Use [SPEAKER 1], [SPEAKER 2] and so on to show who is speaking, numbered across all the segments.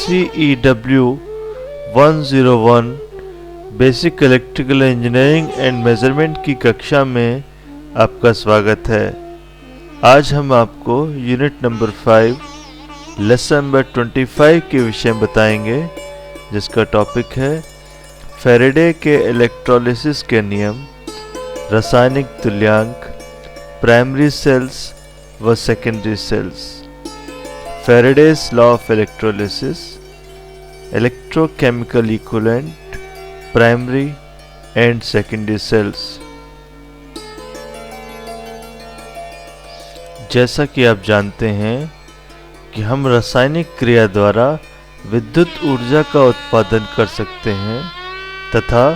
[SPEAKER 1] CEW 101 basic electrical engineering and measurement की कक्षा में आपका स्वागत है। आज हम आपको यूनिट नंबर 5 लेसन नंबर 25 के विषय में बताएंगे, जिसका टॉपिक है फैराडे के इलेक्ट्रोलिसिस के नियम, रासायनिक तुल्यांक, प्राइमरी सेल्स व secondary cells, Faraday's law of electrolysis, electrochemical equivalent, primary and secondary cells. जैसा कि आप जानते हैं कि हम रासायनिक क्रिया द्वारा विद्युत ऊर्जा का उत्पादन कर सकते हैं तथा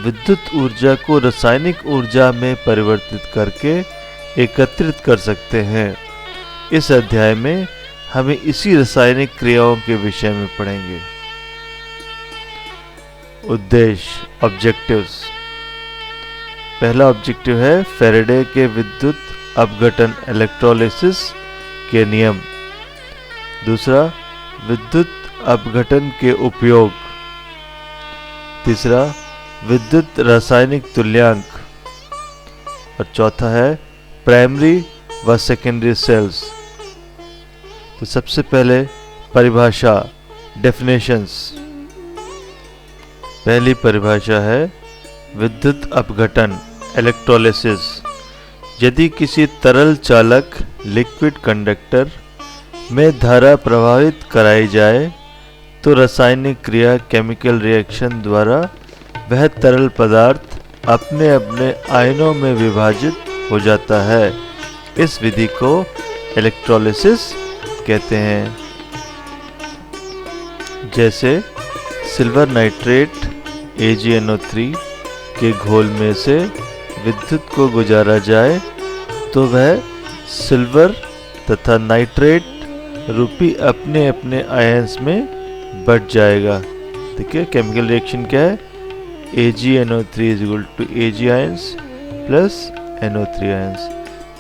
[SPEAKER 1] विद्युत ऊर्जा को रासायनिक ऊर्जा में परिवर्तित करके एकत्रित कर सकते हैं। इस अध्याय में हमें इसी रासायनिक क्रियाओं के विषय में पढ़ेंगे। उद्देश्य, ऑब्जेक्टिव्स। पहला ऑब्जेक्टिव है फैराडे के विद्युत अपघटन इलेक्ट्रोलिसिस के नियम। दूसरा, विद्युत अपघटन के उपयोग। तीसरा, विद्युत रासायनिक तुल्यांक। और चौथा है प्राइमरी व सेकेंडरी सेल्स। तो सबसे पहले परिभाषा, डेफिनेशंस। पहली परिभाषा है विद्युत अपघटन इलेक्ट्रोलिसिस। यदि किसी तरल चालक लिक्विड कंडक्टर में धारा प्रवाहित कराई जाए तो रासायनिक क्रिया केमिकल रिएक्शन द्वारा वह तरल पदार्थ अपने अपने आयनों में विभाजित हो जाता है। इस विधि को इलेक्ट्रोलिसिस कहते हैं। जैसे सिल्वर नाइट्रेट AgNO3 के घोल में से विद्युत को गुजारा जाए तो वह सिल्वर तथा नाइट्रेट रूपी अपने अपने आयंस में बढ़ जाएगा। देखिए केमिकल रिएक्शन क्या है, AgNO3 Ag ions plus NO3 ions.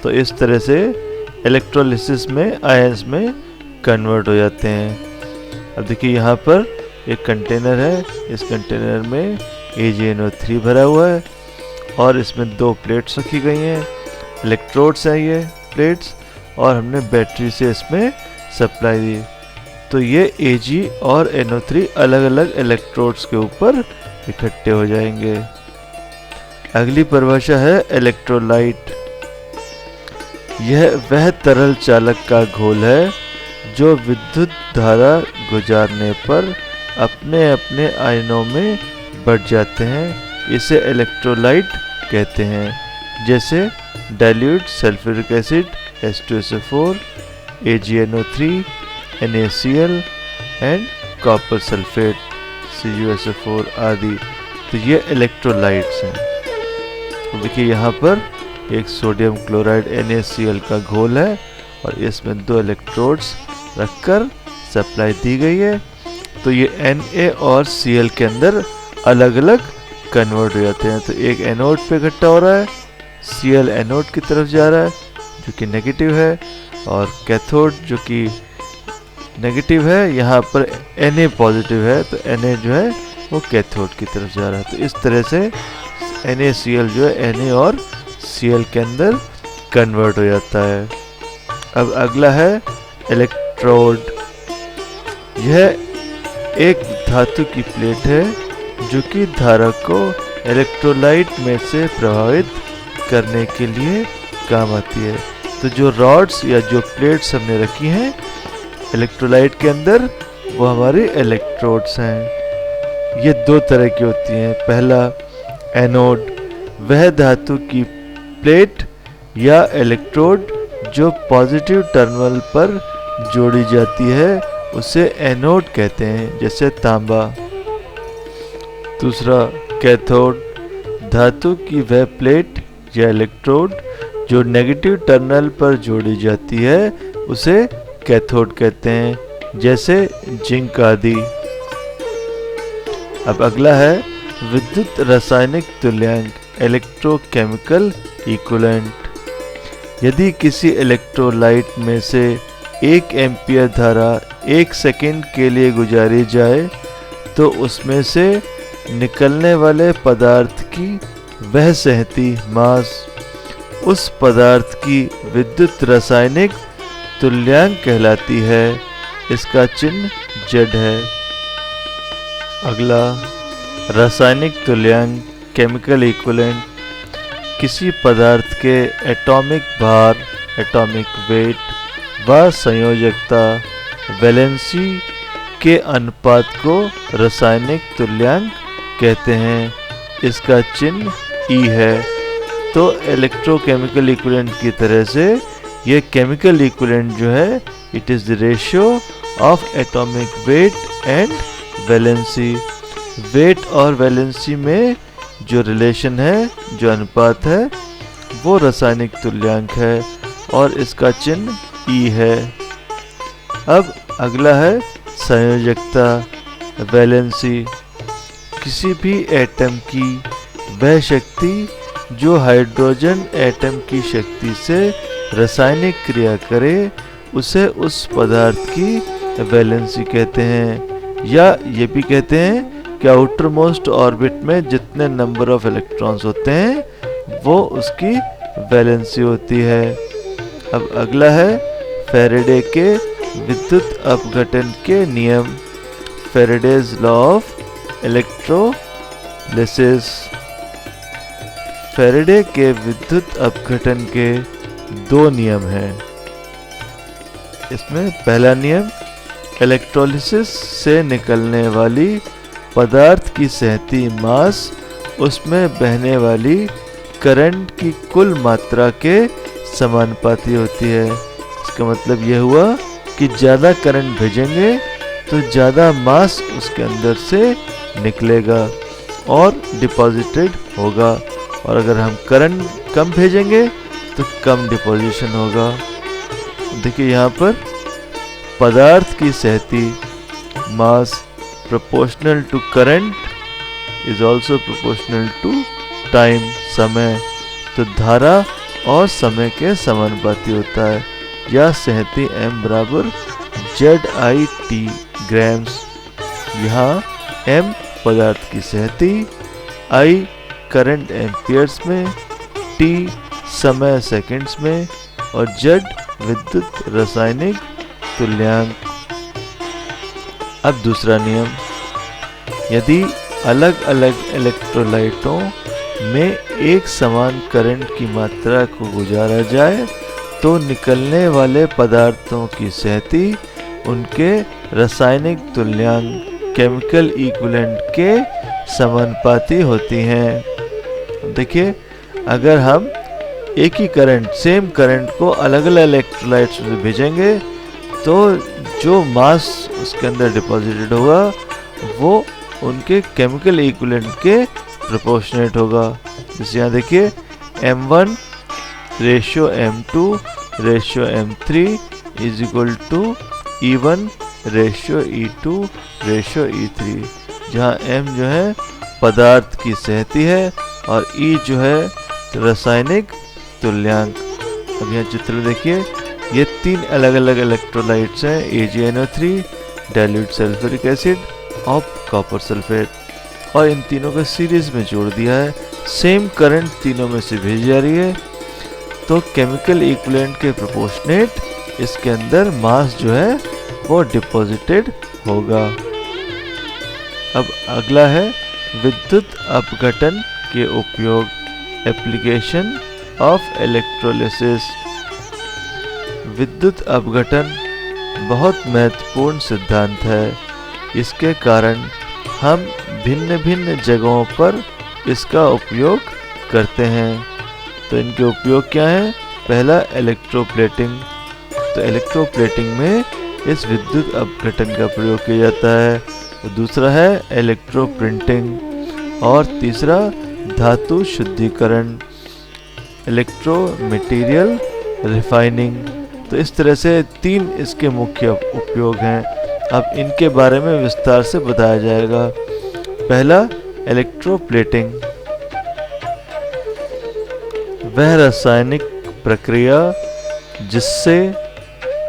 [SPEAKER 1] तो इस तरह से इलेक्ट्रोलिसिस में आयंस में कन्वर्ट हो जाते हैं। अब देखिए यहाँ पर एक कंटेनर है, इस कंटेनर में AgNO3 भरा हुआ है और इसमें दो प्लेट्स रखी गई हैं, इलेक्ट्रोड्स हैं ये प्लेट्स, और हमने बैटरी से इसमें सप्लाई दी। तो ये Ag और NO3 अलग अलग इलेक्ट्रोड्स के ऊपर इकट्ठे हो जाएंगे। अगली परिभाषा है इलेक्ट्रोलाइट। यह वह तरल चालक का घोल है जो विद्युत धारा गुजारने पर अपने अपने आयनों में बढ़ जाते हैं। इसे इलेक्ट्रोलाइट कहते हैं। जैसे dilute sulphuric acid H2SO4, AgNO3, NaCl and copper sulphate CuSO4 आदि। तो ये इलेक्ट्रोलाइट्स हैं। तो देखिए यहाँ पर एक सोडियम क्लोराइड NaCl का घोल है और इसमें दो इलेक्ट्रोड्स रखकर सप्लाई दी गई है। तो ये Na और Cl के अंदर अलग अलग कन्वर्ट हो जाते हैं। तो एक एनोड पे इकट्ठा हो रहा है, Cl एनोड की तरफ जा रहा है जो कि नेगेटिव है, और कैथोड जो कि नेगेटिव है, यहाँ पर Na पॉजिटिव है, तो Na जो है वो कैथोड की तरफ जा रहा है। तो इस तरह से NaCl जो है Na और Cl के अंदर कन्वर्ट हो जाता है। अब अगला है इलेक्ट्रोड। यह एक धातु की प्लेट है जो कि धारा को इलेक्ट्रोलाइट में से प्रभावित करने के लिए काम आती है। तो जो रॉड्स या जो प्लेट्स हमने रखी हैं इलेक्ट्रोलाइट के अंदर, वो हमारी इलेक्ट्रोड्स हैं। ये दो तरह की होती हैं। पहला एनोड, वह धातु की प्लेट या इलेक्ट्रोड जो पॉजिटिव टर्मिनल पर जोड़ी जाती है उसे एनोड कहते हैं, जैसे तांबा। दूसरा कैथोड, धातु की वह प्लेट या इलेक्ट्रोड जो नेगेटिव टर्मिनल पर जोड़ी जाती है उसे कैथोड कहते हैं, जैसे जिंक आदि। अब अगला है विद्युत रासायनिक तुल्यांक इलेक्ट्रोकेमिकल इक्विवेलेंट। यदि किसी इलेक्ट्रोलाइट में से 1 एम्पियर धारा 1 सेकंड के लिए गुजारी जाए तो उसमें से निकलने वाले पदार्थ की वह सहती मास उस पदार्थ की विद्युत रासायनिक तुल्यांक कहलाती है। इसका चिन्ह Z है। अगला रासायनिक तुल्यांक केमिकल इक्विवेलेंट किसी पदार्थ के एटॉमिक भार, एटॉमिक वेट व संयोजकता, वैलेंसी के अनुपात को रासायनिक तुल्यांक कहते हैं। इसका चिन्ह E है। तो इलेक्ट्रोकेमिकल इक्विवेलेंट की तरह से ये केमिकल इक्विवेलेंट जो है it is the ratio of atomic weight and valency. Weight और वैलेंसी में जो रिलेशन है, जो अनुपात है, वो रासायनिक तुल्यांक है और इसका चिन्ह E है। अब अगला है संयोजकता, वैलेंसी। किसी भी एटम की वह शक्ति जो हाइड्रोजन एटम की शक्ति से रासायनिक क्रिया करे उसे उस पदार्थ की वैलेंसी कहते हैं। या ये भी कहते हैं कि आउटर मोस्ट ऑर्बिट में जितने नंबर ऑफ इलेक्ट्रॉन्स होते हैं वो उसकी वैलेंसी होती है। अब अगला है फैराडे के विद्युत अपघटन के नियम, Faraday's law of electrolysis. Faraday के विद्युत अपघटन के 2 नियम हैं। इसमें पहला नियम, इलेक्ट्रोलिसिस से निकलने वाली पदार्थ की सहती मास उसमें बहने वाली करंट की कुल मात्रा के समानुपाती होती है। इसका मतलब यह हुआ कि ज़्यादा करंट भेजेंगे तो ज़्यादा मास उसके अंदर से निकलेगा और डिपॉजिटेड होगा, और अगर हम करंट कम भेजेंगे तो कम डिपोजिशन होगा। देखिए यहाँ पर पदार्थ की सहती mass proportional to current is also proportional to time, समय। तो धारा और समय के समानुपाती होता है। या सहती m बराबर ZIT ग्राम्स। यहाँ m पदार्थ की सहती, I करंट एम्पियर्स में, T समय सेकंड्स में और Z विद्युत रासायनिक तुल्यांक। अब दूसरा नियम, यदि अलग अलग इलेक्ट्रोलाइटों में एक समान करंट की मात्रा को गुजारा जाए तो निकलने वाले पदार्थों की सहती उनके रासायनिक तुल्यांक केमिकल इक्विवेलेंट के समानुपाती होती हैं। देखिए अगर हम एक ही करंट, सेम करंट को अलग अलग इलेक्ट्रोलाइट्स में भेजेंगे तो जो मास उसके अंदर डिपॉजिटेड होगा वो उनके केमिकल इक्विवेलेंट के प्रोपोर्शनेट होगा। जैसे यहाँ देखिए M1 ratio M2 ratio M3 is equal to E1 ratio E2 ratio E3, जहाँ M जो है पदार्थ की सहती है और E जो है रासायनिक तुल्यांक। अब यहाँ चित्र देखिए, ये 3 अलग अलग इलेक्ट्रोलाइट्स हैं, AgNO3 डाइल्यूट सल्फ्यूरिक एसिड और कॉपर सल्फेट, और इन तीनों को सीरीज में जोड़ दिया है। सेम करंट तीनों में से भेजी जा रही है तो केमिकल इक्विवेलेंट के प्रोपोर्शनेट इसके अंदर मास जो है वो डिपॉजिटेड होगा। अब अगला है विद्युत अपघटन के उपयोग, एप्लीकेशन ऑफ इलेक्ट्रोलिसिस। विद्युत अपघटन बहुत महत्वपूर्ण सिद्धांत है। इसके कारण हम भिन्न भिन्न जगहों पर इसका उपयोग करते हैं। तो इनके उपयोग क्या हैं? पहला इलेक्ट्रोप्लेटिंग। तो इलेक्ट्रोप्लेटिंग में इस विद्युत अपघटन का प्रयोग किया जाता है। तो दूसरा है इलेक्ट्रोप्रिंटिंग और तीसरा धातु शुद्धिकरण, इलेक्ट्रो मटेरियल रिफाइनिंग। तो इस तरह से 3 इसके मुख्य उपयोग हैं। अब इनके बारे में विस्तार से बताया जाएगा। पहला इलेक्ट्रोप्लेटिंग, वह रासायनिक प्रक्रिया जिससे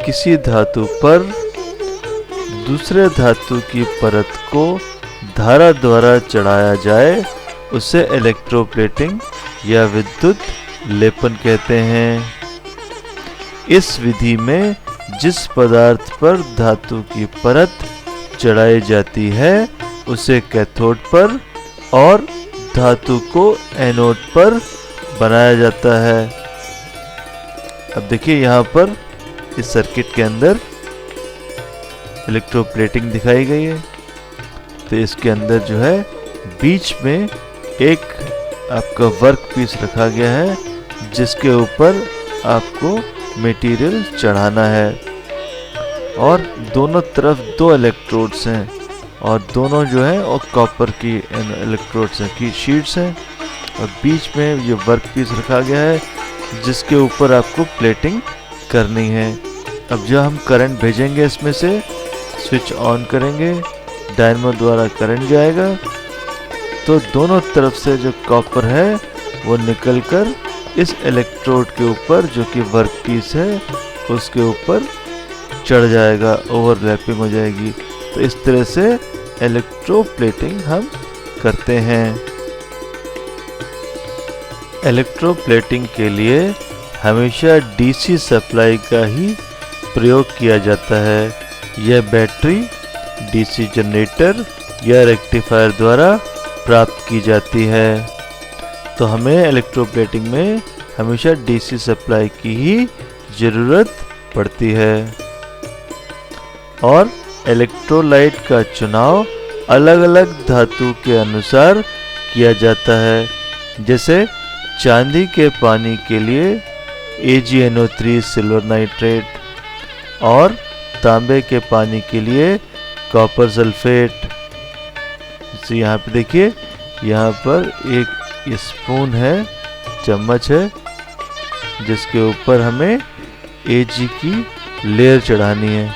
[SPEAKER 1] किसी धातु पर दूसरे धातु की परत को धारा द्वारा चढ़ाया जाए उसे इलेक्ट्रोप्लेटिंग या विद्युत लेपन कहते हैं। इस विधि में जिस पदार्थ पर धातु की परत चढ़ाई जाती है उसे कैथोड पर और धातु को एनोड पर बनाया जाता है। अब देखिए यहाँ पर इस सर्किट के अंदर इलेक्ट्रोप्लेटिंग दिखाई गई है। तो इसके अंदर जो है बीच में एक आपका वर्क पीस रखा गया है जिसके ऊपर आपको मटेरियल चढ़ाना है और दोनों तरफ दो इलेक्ट्रोड्स हैं और दोनों जो है और कॉपर की इलेक्ट्रोड्स हैं की शीट्स हैं और बीच में ये वर्क पीस रखा गया है जिसके ऊपर आपको प्लेटिंग करनी है। अब जब हम करंट भेजेंगे इसमें से स्विच ऑन करेंगे, डायनेमो द्वारा करंट जाएगा तो दोनों तरफ से जो कॉपर है वो निकलकर इस इलेक्ट्रोड के ऊपर जो कि वर्क पीस है उसके ऊपर चढ़ जाएगा, ओवरलैपिंग हो जाएगी। तो इस तरह से इलेक्ट्रोप्लेटिंग हम करते हैं। इलेक्ट्रोप्लेटिंग के लिए हमेशा डीसी सप्लाई का ही प्रयोग किया जाता है। यह बैटरी, डीसी जनरेटर या रेक्टिफायर द्वारा प्राप्त की जाती है। तो हमें इलेक्ट्रोप्लेटिंग में हमेशा डीसी सप्लाई की ही ज़रूरत पड़ती है। और इलेक्ट्रोलाइट का चुनाव अलग अलग धातु के अनुसार किया जाता है। जैसे चांदी के पानी के लिए AgNO3 सिल्वर नाइट्रेट और तांबे के पानी के लिए कॉपर सल्फेट। जैसे यहाँ पे देखिए, यहाँ पर एक स्पून है, चम्मच है जिसके ऊपर हमें Ag की लेयर चढ़ानी है।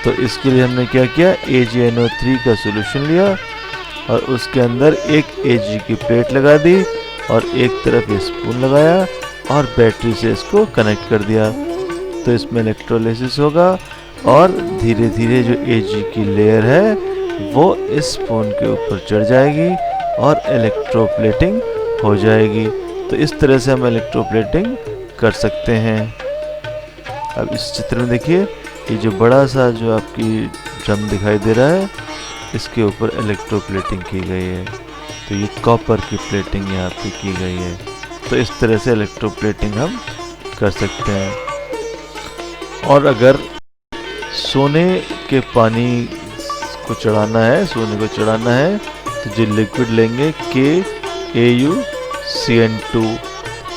[SPEAKER 1] तो इसके लिए हमने क्या किया, AgNO3 का सॉल्यूशन लिया और उसके अंदर एक Ag की प्लेट लगा दी और एक तरफ स्पून लगाया और बैटरी से इसको कनेक्ट कर दिया। तो इसमें इलेक्ट्रोलिसिस होगा और धीरे धीरे जो Ag की लेयर है वो इस स्पून के ऊपर चढ़ जाएगी और इलेक्ट्रोप्लेटिंग हो जाएगी। तो इस तरह से हम इलेक्ट्रोप्लेटिंग कर सकते हैं। अब इस चित्र में देखिए, ये जो बड़ा सा जो आपकी ड्रम दिखाई दे रहा है इसके ऊपर इलेक्ट्रोप्लेटिंग की गई है। तो ये कॉपर की प्लेटिंग यहाँ पे की गई है। तो इस तरह से इलेक्ट्रोप्लेटिंग हम कर सकते हैं। और अगर सोने के पानी को चढ़ाना है, सोने को चढ़ाना है तो जो लिक्विड लेंगे KAuCN2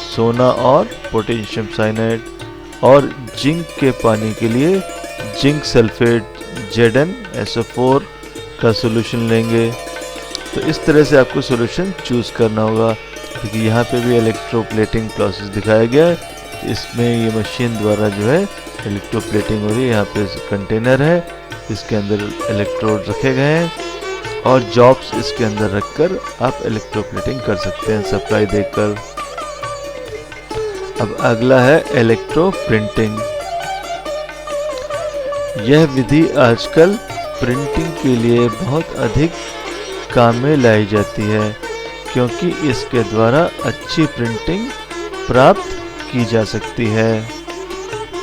[SPEAKER 1] सोना और पोटेशियम साइनाइड, और जिंक के पानी के लिए जिंक सल्फेट ZnSO4 का सॉल्यूशन लेंगे। तो इस तरह से आपको सॉल्यूशन चूज़ करना होगा। क्योंकि यहाँ पे भी इलेक्ट्रोप्लेटिंग प्रोसेस दिखाया गया है। इसमें ये मशीन द्वारा जो है इलेक्ट्रोप्लेटिंग हो रही है। यहाँ पे कंटेनर है, इसके अंदर इलेक्ट्रोड रखे गए हैं और जॉब्स इसके अंदर रखकर आप इलेक्ट्रोप्लेटिंग कर सकते हैं सप्लाई देकर। अब अगला है इलेक्ट्रो प्रिंटिंग। यह विधि आजकल प्रिंटिंग के लिए बहुत अधिक काम में लाई जाती है क्योंकि इसके द्वारा अच्छी प्रिंटिंग प्राप्त की जा सकती है।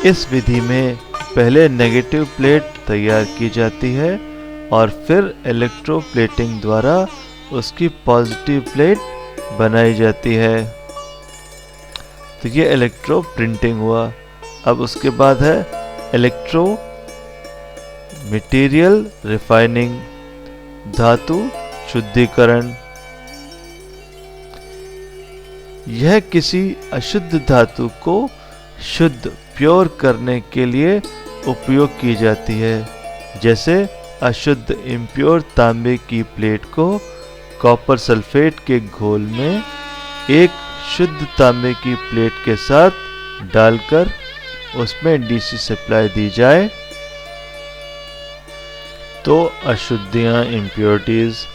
[SPEAKER 1] इस विधि में पहले नेगेटिव प्लेट तैयार की जाती है और फिर इलेक्ट्रोप्लेटिंग द्वारा उसकी पॉजिटिव प्लेट बनाई जाती है। तो ये इलेक्ट्रो प्रिंटिंग हुआ। अब उसके बाद है इलेक्ट्रो मटेरियल रिफाइनिंग, धातु शुद्धिकरण। यह किसी अशुद्ध धातु को शुद्ध प्योर करने के लिए उपयोग की जाती है। जैसे अशुद्ध इम्प्योर तांबे की प्लेट को कॉपर सल्फेट के घोल में एक शुद्ध तांबे की प्लेट के साथ डालकर उसमें डीसी सप्लाई दी जाए तो अशुद्धियाँ इम्प्योरिटीज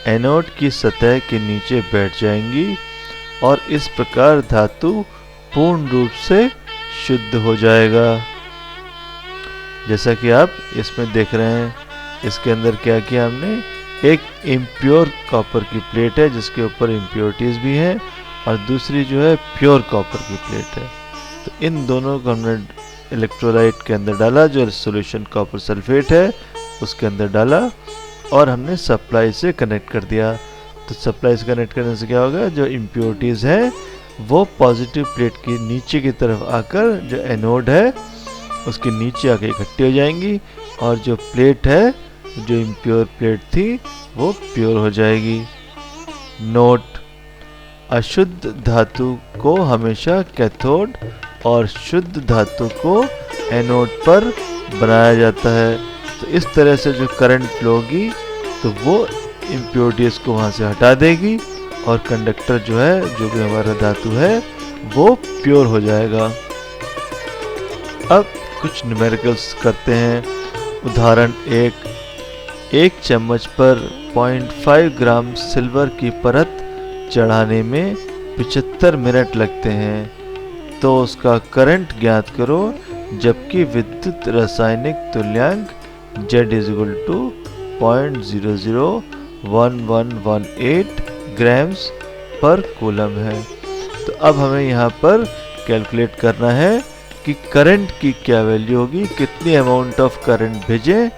[SPEAKER 1] एनोड की सतह के नीचे बैठ जाएंगी और इस प्रकार धातु पूर्ण रूप से शुद्ध हो जाएगा। जैसा कि आप इसमें देख रहे हैं, इसके अंदर क्या किया हमने, एक इम्प्योर कॉपर की प्लेट है जिसके ऊपर इम्प्योरिटीज़ भी हैं, और दूसरी जो है प्योर कॉपर की प्लेट है। तो इन दोनों को हमने इलेक्ट्रोलाइट के अंदर डाला, जो सॉल्यूशन कॉपर सल्फेट है उसके अंदर डाला, और हमने सप्लाई से कनेक्ट कर दिया। तो सप्लाई से कनेक्ट करने से क्या होगा, जो इम्प्योरिटीज़ है वो पॉजिटिव प्लेट की नीचे की तरफ आकर जो एनोड है उसके नीचे आके इकट्ठी हो जाएंगी, और जो प्लेट है, जो इम्प्योर प्लेट थी, वो प्योर हो जाएगी। नोट: अशुद्ध धातु को हमेशा कैथोड और शुद्ध धातु को एनोड पर बनाया जाता है। तो इस तरह से जो करंट फ्लो होगी तो वो इम्प्योरिटीज़ को वहाँ से हटा देगी, और कंडक्टर जो है, जो भी हमारा धातु है, वो प्योर हो जाएगा। अब कुछ न्यूमेरिकल्स करते हैं। उदाहरण 1 चम्मच पर 0.5 ग्राम सिल्वर की परत चढ़ाने में 75 मिनट लगते हैं। तो उसका करंट ज्ञात करो, जबकि विद्युत रासायनिक तुल्यांक Z = 0.001118 ग्राम्स पर कूलम है। तो अब हमें यहाँ पर कैलकुलेट करना है कि करंट की क्या वैल्यू होगी, कितनी अमाउंट ऑफ करंट भेजें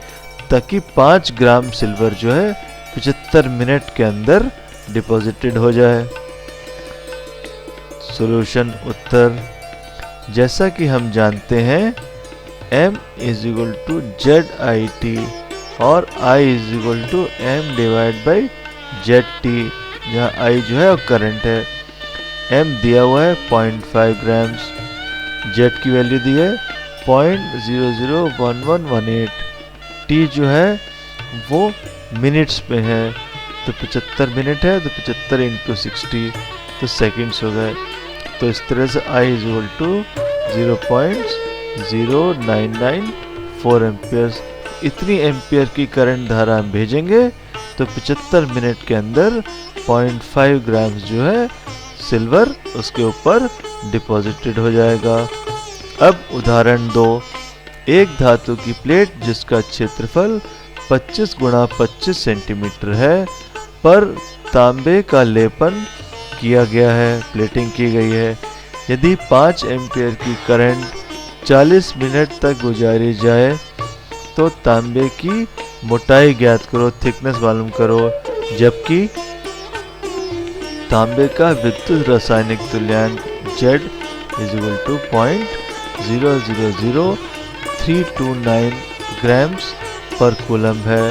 [SPEAKER 1] ताकि 5 ग्राम सिल्वर जो है 75 मिनट के अंदर डिपॉजिटेड हो जाए। सॉल्यूशन: उत्तर: जैसा कि हम जानते हैं M = ZIT और I = M/ZT, जहाँ I जो है वो करंट है, M दिया हुआ है 0.5 ग्राम्स, Z की वैल्यू दी है 0.001118, T जो है वो मिनट्स में है, तो 75 मिनट है, तो 75 × 60 तो सेकंड्स हो गए। तो इस तरह से I = 0.0994 एम्पियर्स, इतनी एम्पियर की करंट धारा हम भेजेंगे तो 75 मिनट के अंदर 0.5 ग्राम्स जो है सिल्वर उसके ऊपर डिपॉजिटेड हो जाएगा। अब उदाहरण 2, एक धातु की प्लेट जिसका क्षेत्रफल 25 × 25 सेंटीमीटर है पर तांबे का लेपन किया गया है, प्लेटिंग की गई है। यदि 5 एम्पियर की करंट 40 मिनट तक गुजारी जाए तो तांबे की मोटाई ज्ञात करो, थिकनेस मालूम करो, जबकि तांबे का विद्युत रासायनिक तुल्यांक Z = 0.000329 ग्राम्स पर कूलम है,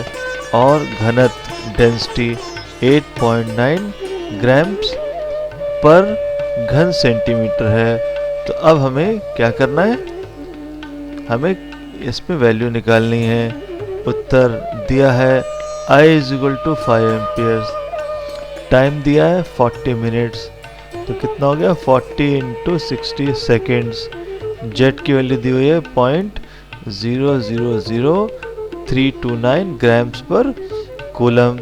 [SPEAKER 1] और घनत्व डेंसिटी 8.9 ग्राम्स पर घन सेंटीमीटर है। तो अब हमें क्या करना है, हमें इसमें वैल्यू निकालनी है। उत्तर दिया है I = 5 एम्पियर्स, टाइम दिया है 40 मिनट्स, तो कितना हो गया 40 × 60 सेकेंड्स। Z की वैल्यू दी हुई है 0.000329 ग्राम्स पर कूलम।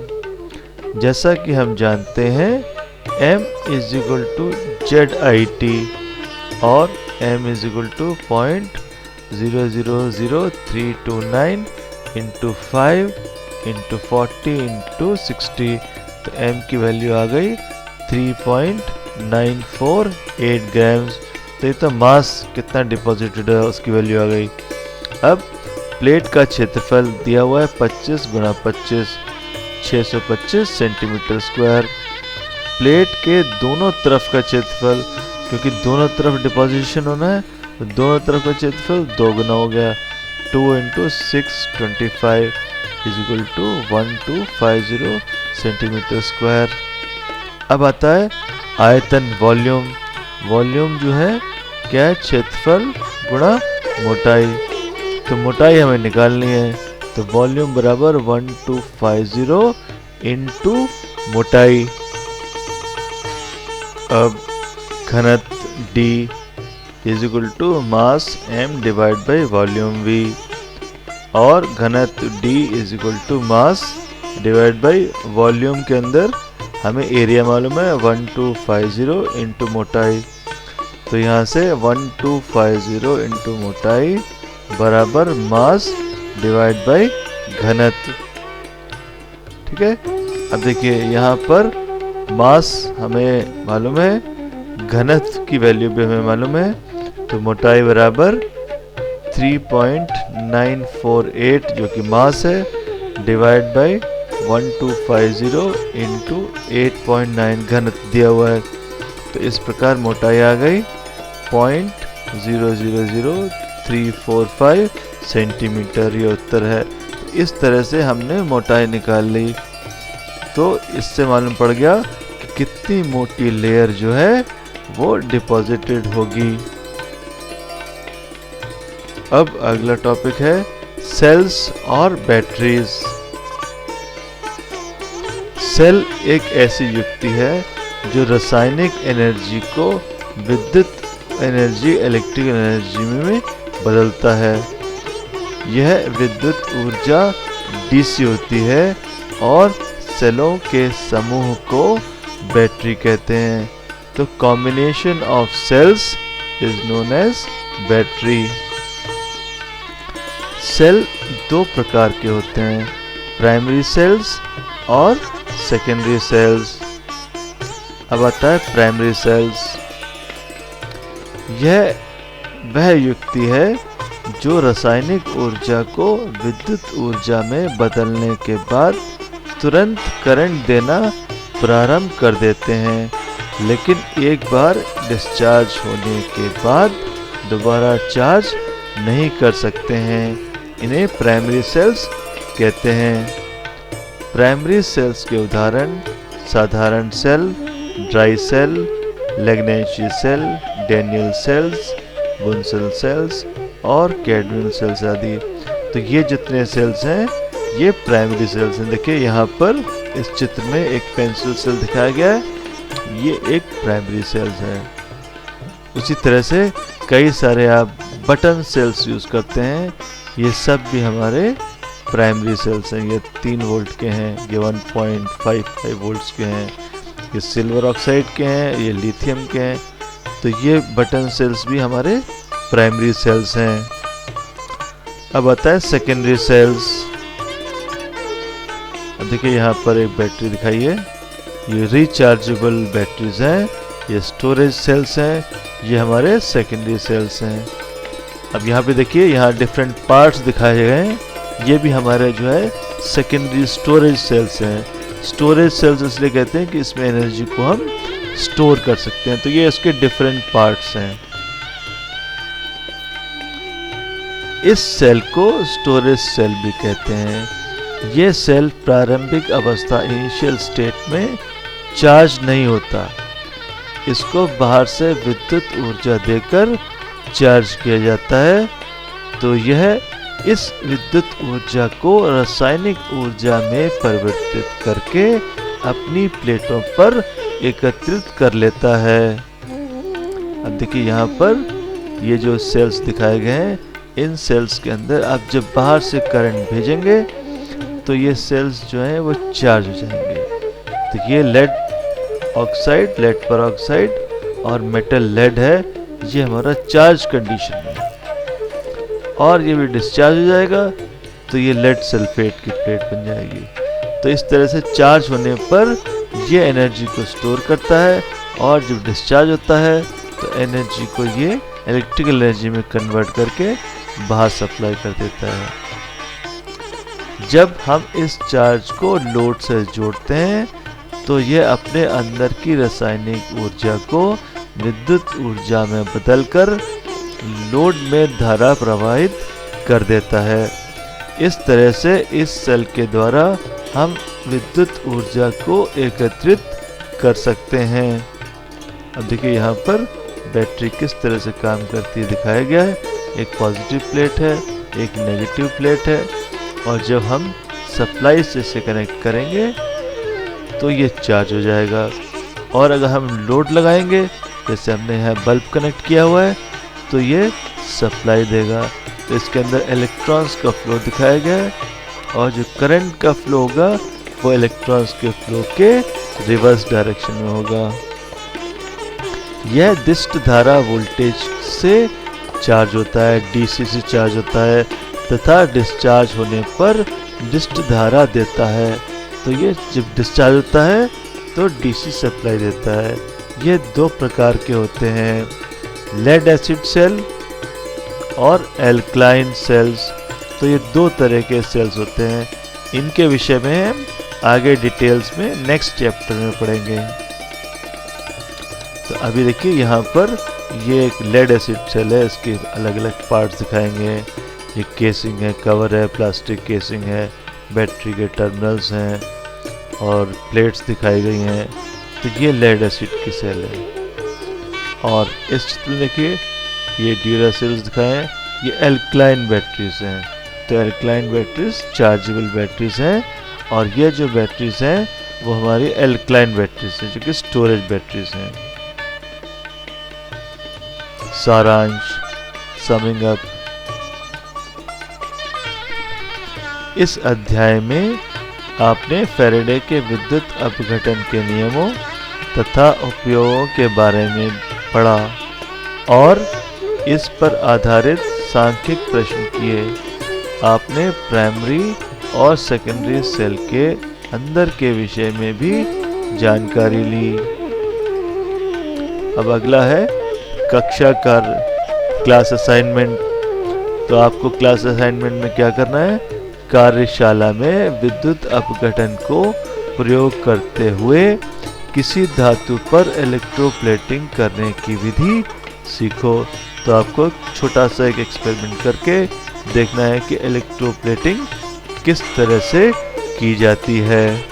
[SPEAKER 1] जैसा कि हम जानते हैं M = ZIT और M = 0.000329 × 5 × 40 × 60, तो M की वैल्यू आ गई 3.948 ग्राम्स। तो ये तो मास कितना डिपॉजिटेड है उसकी वैल्यू आ गई। अब प्लेट का क्षेत्रफल दिया हुआ है 25 × 25 625 सेंटीमीटर स्क्वायर। प्लेट के दोनों तरफ का क्षेत्रफल, क्योंकि दोनों तरफ डिपॉजिशन होना है तो दोनों तरफ का क्षेत्रफल 2 गुना हो गया, 2 × 625 = 1250 सेंटीमीटर स्क्वायर। अब आता है आयतन, वॉल्यूम। वॉल्यूम जो है क्या है, क्षेत्रफल गुणा मोटाई। तो मोटाई हमें निकालनी है, तो वॉल्यूम बराबर 1250 × मोटाई। अब घनत्व D = मास M/वॉल्यूम V, और घनत्व D = मास वॉल्यूम के अंदर हमें एरिया मालूम है 1250 × मोटाई। तो यहाँ से 1250 × मोटाई बराबर मास डिवाइड बाय घनत्व। ठीक है, अब देखिए यहाँ पर मास हमें मालूम है, घनत्व की वैल्यू भी हमें मालूम है, तो मोटाई बराबर 3.948 जो कि मास है डिवाइड बाय 1250 इंटू 8.9 घनत्व दिया हुआ है। तो इस प्रकार मोटाई आ गई 0.000345 सेंटीमीटर, ये उत्तर है। तो इस तरह से हमने मोटाई निकाल ली। तो इससे मालूम पड़ गया कि कितनी मोटी लेयर जो है वो डिपॉजिटेड होगी। अब अगला टॉपिक है सेल्स और बैटरीज। सेल एक ऐसी युक्ति है जो रासायनिक एनर्जी को विद्युत एनर्जी, इलेक्ट्रिकल एनर्जी में बदलता है। यह विद्युत ऊर्जा डीसी होती है और सेलों के समूह को बैटरी कहते हैं। तो combination of cells is known as battery. Cell दो प्रकार के होते हैं, प्राइमरी सेल्स और सेकेंडरी सेल्स। अब आता है प्राइमरी सेल्स। यह वह युक्ति है जो रासायनिक ऊर्जा को विद्युत ऊर्जा में बदलने के बाद तुरंत करंट देना प्रारंभ कर देते हैं, लेकिन एक बार डिस्चार्ज होने के बाद दोबारा चार्ज नहीं कर सकते हैं। इन्हें प्राइमरी सेल्स कहते हैं। प्राइमरी सेल्स के उदाहरण साधारण सेल, ड्राई सेल, लैग्रेंजी cell, Daniell cells, Bunsen cells और कैडमियल सेल्स आदि। तो ये जितने सेल्स हैं ये प्राइमरी सेल्स हैं। देखिए यहाँ पर इस चित्र में एक पेंसिल सेल दिखाया गया है, ये एक प्राइमरी सेल्स है। उसी तरह से कई सारे आप बटन सेल्स यूज करते हैं, ये सब भी हमारे प्राइमरी सेल्स हैं। ये 3 वोल्ट के हैं, ये 1.55 वोल्ट्स के हैं, ये सिल्वर ऑक्साइड के हैं, ये लिथियम के हैं। तो ये बटन सेल्स भी हमारे प्राइमरी सेल्स हैं। अब आता है सेकेंडरी सेल्स। अब देखिए यहाँ पर एक बैटरी दिखाई है, ये रिचार्जेबल बैटरीज हैं, ये स्टोरेज सेल्स हैं, ये हमारे सेकेंडरी सेल्स हैं। अब यहाँ पे देखिए यहाँ डिफरेंट पार्ट्स दिखाए गए हैं, ये भी हमारे जो है सेकेंडरी स्टोरेज सेल्स हैं। स्टोरेज सेल्स इसलिए कहते हैं कि इसमें एनर्जी को हम स्टोर कर सकते हैं। तो ये इसके डिफरेंट पार्ट्स हैं। इस सेल को स्टोरेज सेल भी कहते हैं। ये सेल प्रारंभिक अवस्था इनिशियल स्टेट में चार्ज नहीं होता, इसको बाहर से विद्युत ऊर्जा देकर चार्ज किया जाता है। तो यह इस विद्युत ऊर्जा को रासायनिक ऊर्जा में परिवर्तित करके अपनी प्लेटों पर एकत्रित कर लेता है। अब देखिए यहाँ पर ये जो सेल्स दिखाए गए हैं, इन सेल्स के अंदर आप जब बाहर से करंट भेजेंगे तो ये सेल्स जो हैं वो चार्ज हो जाएंगे। तो ये लेड ऑक्साइड, लेड पेरोक्साइड और मेटल लेड है, ये हमारा चार्ज कंडीशन है। और ये भी डिस्चार्ज हो जाएगा तो ये लेड सल्फेट की प्लेट बन जाएगी। तो इस तरह से चार्ज होने पर ये एनर्जी को स्टोर करता है और जब डिस्चार्ज होता है तो एनर्जी को ये इलेक्ट्रिकल एनर्जी में कन्वर्ट करके बाहर सप्लाई कर देता है। जब हम इस चार्ज को लोड से जोड़ते हैं तो ये अपने अंदर की रासायनिक ऊर्जा को विद्युत ऊर्जा में बदलकर लोड में धारा प्रवाहित कर देता है। इस तरह से इस सेल के द्वारा हम विद्युत ऊर्जा को एकत्रित कर सकते हैं। अब देखिए यहाँ पर बैटरी किस तरह से काम करती है दिखाया गया है। एक पॉजिटिव प्लेट है, एक नेगेटिव प्लेट है, और जब हम सप्लाई से इसे कनेक्ट करेंगे तो ये चार्ज हो जाएगा। और अगर हम लोड लगाएंगे, जैसे हमने यहाँ बल्ब कनेक्ट किया हुआ है, तो ये सप्लाई देगा। तो इसके अंदर इलेक्ट्रॉन्स का फ्लो दिखाया गया है और जो करंट का फ्लो होगा वो इलेक्ट्रॉन्स के फ्लो के रिवर्स डायरेक्शन में होगा। यह दिष्ट धारा वोल्टेज से चार्ज होता है, डीसी से चार्ज होता है तथा डिस्चार्ज होने पर डिस्ट धारा देता है। तो ये जब डिस्चार्ज होता है तो डीसी सप्लाई देता है। ये दो प्रकार के होते हैं, लेड एसिड सेल और एल्कलाइन सेल्स। तो ये दो तरह के सेल्स होते हैं। इनके विषय में हम आगे डिटेल्स में नेक्स्ट चैप्टर में पढ़ेंगे। तो अभी देखिए यहाँ पर ये एक लेड एसिड सेल है, इसके अलग अलग पार्ट्स दिखाएंगे। ये केसिंग है, कवर है, प्लास्टिक केसिंग है, बैटरी के टर्मिनल्स हैं और प्लेट्स दिखाई गई हैं। तो ये लेड एसिड की सेल है। और इस चित्र में देखिए ये ड्यूरासेल्स दिखाए हैं, ये एल्कलाइन बैटरीज हैं। तो एल्कलाइन बैटरीज चार्जेबल बैटरीज हैं और ये जो बैटरीज हैं वो हमारी एल्कलाइन बैटरीज हैं जो कि स्टोरेज बैटरीज हैं। सारांश, समिंग अप, इस अध्याय में आपने फैराडे के विद्युत अपघटन के नियमों तथा उपयोगों के बारे में पढ़ा और इस पर आधारित सांख्यिक प्रश्न किए। आपने प्राइमरी और सेकेंडरी सेल के अंदर के विषय में भी जानकारी ली। अब अगला है कक्षा कार्य, क्लास असाइनमेंट। तो आपको क्लास असाइनमेंट में क्या करना है, कार्यशाला में विद्युत अपघटन को प्रयोग करते हुए किसी धातु पर इलेक्ट्रोप्लेटिंग करने की विधि सीखो। तो आपको छोटा सा एक एक्सपेरिमेंट करके देखना है कि इलेक्ट्रोप्लेटिंग किस तरह से की जाती है।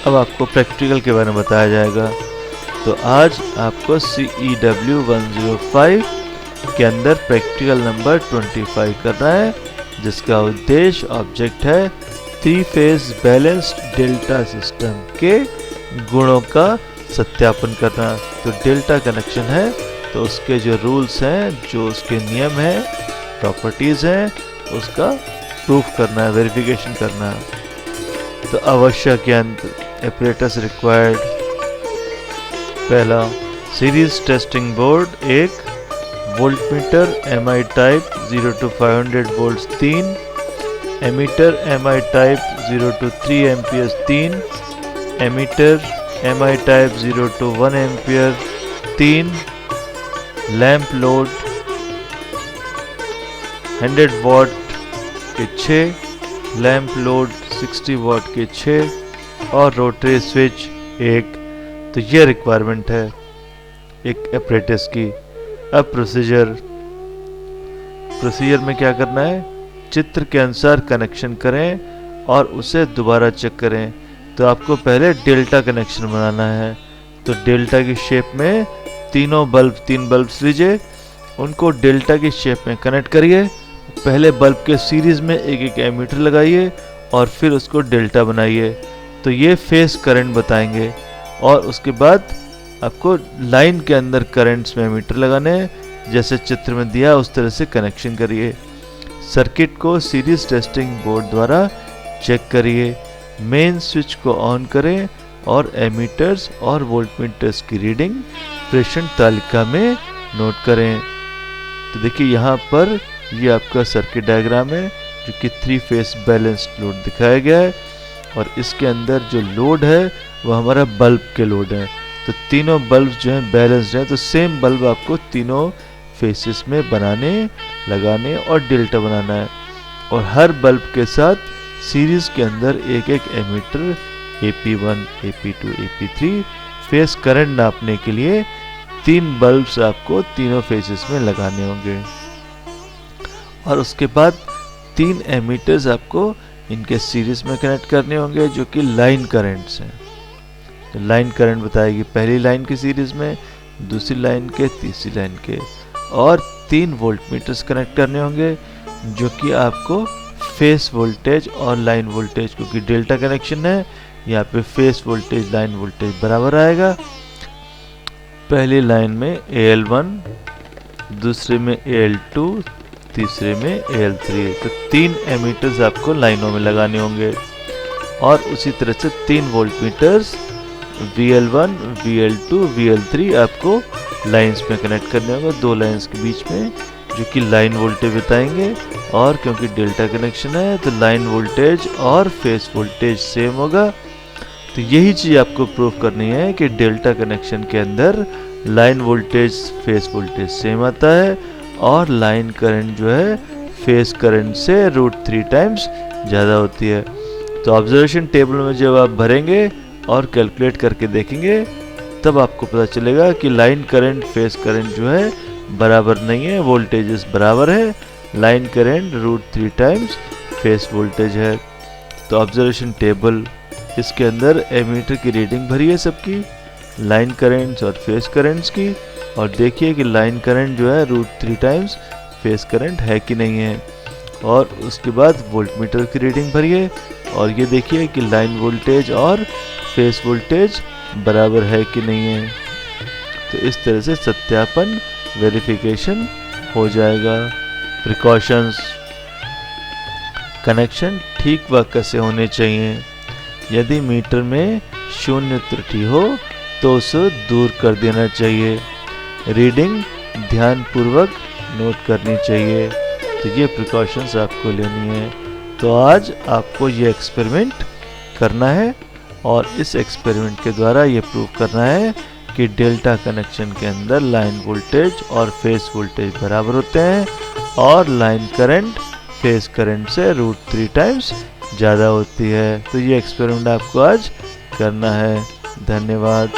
[SPEAKER 1] अब आपको प्रैक्टिकल के बारे में बताया जाएगा। तो आज आपको CEW 105 के अंदर प्रैक्टिकल नंबर 25 करना है, जिसका उद्देश्य ऑब्जेक्ट है 3 फेज बैलेंस्ड डेल्टा सिस्टम के गुणों का सत्यापन करना। तो डेल्टा कनेक्शन है तो उसके जो रूल्स हैं, जो उसके नियम हैं, प्रॉपर्टीज हैं, उसका प्रूफ करना है, वेरिफिकेशन करना है। तो आवश्यक यंत्र, एपरेटस रिक्वायर्ड। पहला सीरीज टेस्टिंग बोर्ड, एक voltmeter MI type 0 to 500 volts 3, ammeter MI type 0 to 3 amperes 3, ammeter MI type 0 to 1 ampere 3, lamp load 100 watt के 6, लैंप लोड 60 वॉट के 6 और रोटरी स्विच 1। तो ये रिक्वायरमेंट है एक एपरेटस की। अब प्रोसीजर में क्या करना है, चित्र के अनुसार कनेक्शन करें और उसे दोबारा चेक करें। तो आपको पहले डेल्टा कनेक्शन बनाना है। तो डेल्टा की शेप में तीन बल्ब लीजिए, उनको डेल्टा की शेप में कनेक्ट करिए। पहले बल्ब के सीरीज में एक एक एमीटर लगाइए और फिर उसको डेल्टा बनाइए। तो ये फेस करंट बताएंगे और उसके बाद आपको लाइन के अंदर करंट्स में एमीटर लगाने हैं, जैसे चित्र में दिया उस तरह से कनेक्शन करिए। सर्किट को सीरीज टेस्टिंग बोर्ड द्वारा चेक करिए। मेन स्विच को ऑन करें और एमीटर्स और वोल्टमीटर्स की रीडिंग प्रेषण तालिका में नोट करें। तो देखिए यहाँ पर ये आपका सर्किट डायग्राम है जो कि 3 फेस बैलेंस्ड लोड दिखाया गया है और इसके अंदर जो लोड है वो हमारा बल्ब के लोड है। तो तीनों बल्ब जो हैं बैलेंस्ड हैं, तो सेम बल्ब आपको तीनों फेसेस में बनाने, लगाने और डेल्टा बनाना है। और हर बल्ब के साथ सीरीज के अंदर एक एक ammeter AP1, AP2, AP3 face current नापने के लिए 3 बल्ब्स आपको तीनों फेसेस में लगाने होंगे। और उसके बाद 3 एमीटर्स आपको इनके सीरीज में कनेक्ट करने होंगे जो कि लाइन करंट्स हैं। तो लाइन करंट बताएगी पहली लाइन के सीरीज में, दूसरी लाइन के, तीसरी लाइन के। और 3 वोल्टमीटर्स कनेक्ट करने होंगे जो कि आपको फेस वोल्टेज और लाइन वोल्टेज, क्योंकि डेल्टा कनेक्शन है यहाँ पे फेस वोल्टेज लाइन वोल्टेज बराबर आएगा। पहली लाइन में AL1, दूसरे में AL2, तीसरे में AL3। तो 3 एमीटर्स आपको लाइनों में लगाने होंगे और उसी तरह से 3 वोल्टमीटर्स VL1, VL2, VL3 आपको लाइंस में कनेक्ट करने होगा, दो लाइंस के बीच में, जो कि लाइन वोल्टेज बताएंगे। और क्योंकि डेल्टा कनेक्शन है तो लाइन वोल्टेज और फेस वोल्टेज सेम होगा। तो यही चीज़ आपको प्रूव करनी है कि डेल्टा कनेक्शन के अंदर line voltage phase voltage same आता है और लाइन करंट जो है फेस करंट से √3 टाइम्स ज़्यादा होती है। तो ऑब्जर्वेशन टेबल में जब आप भरेंगे और कैलकुलेट करके देखेंगे तब आपको पता चलेगा कि लाइन करंट फेस करंट जो है बराबर नहीं है, वोल्टेजेस बराबर है। Line current √3 times phase voltage है। तो ऑब्जर्वेशन टेबल, इसके अंदर एमीटर की रीडिंग भरी है सबकी, लाइन करंट्स और फेस करंट्स की, और देखिए कि लाइन करंट जो है √3 टाइम्स फेस करंट है कि नहीं है। और उसके बाद वोल्टमीटर की रीडिंग भरिए और ये देखिए कि लाइन वोल्टेज और फेस वोल्टेज बराबर है कि नहीं है। तो इस तरह से सत्यापन वेरिफिकेशन हो जाएगा। प्रिकॉशंस, कनेक्शन ठीक वक्त से होने चाहिए। यदि मीटर में शून्य त्रुटि हो तो उसे दूर कर देना चाहिए। रीडिंग ध्यानपूर्वक नोट करनी चाहिए। तो ये प्रिकॉशंस आपको लेनी है। तो आज आपको ये एक्सपेरिमेंट करना है और इस एक्सपेरिमेंट के द्वारा ये प्रूव करना है कि डेल्टा कनेक्शन के अंदर लाइन वोल्टेज और फेस वोल्टेज बराबर होते हैं और लाइन करंट फेस करंट से √3 टाइम्स ज़्यादा होती है। तो ये एक्सपेरिमेंट आपको आज करना है। धन्यवाद।